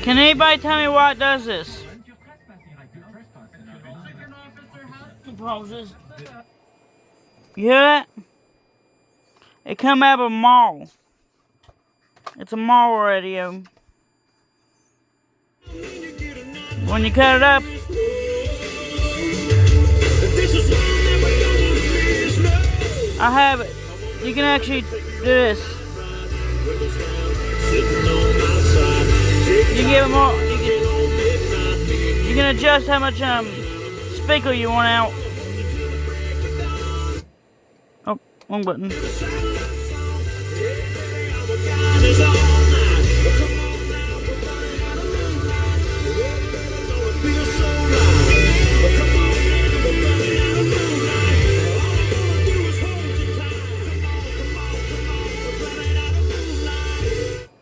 Can anybody tell me why it does this? Pauses. You hear that? It come out of a mall. It's a mall radio. When you cut it up, I have it. You can actually do this. You can give it more. You can adjust how much speaker you want out. Oh, wrong button.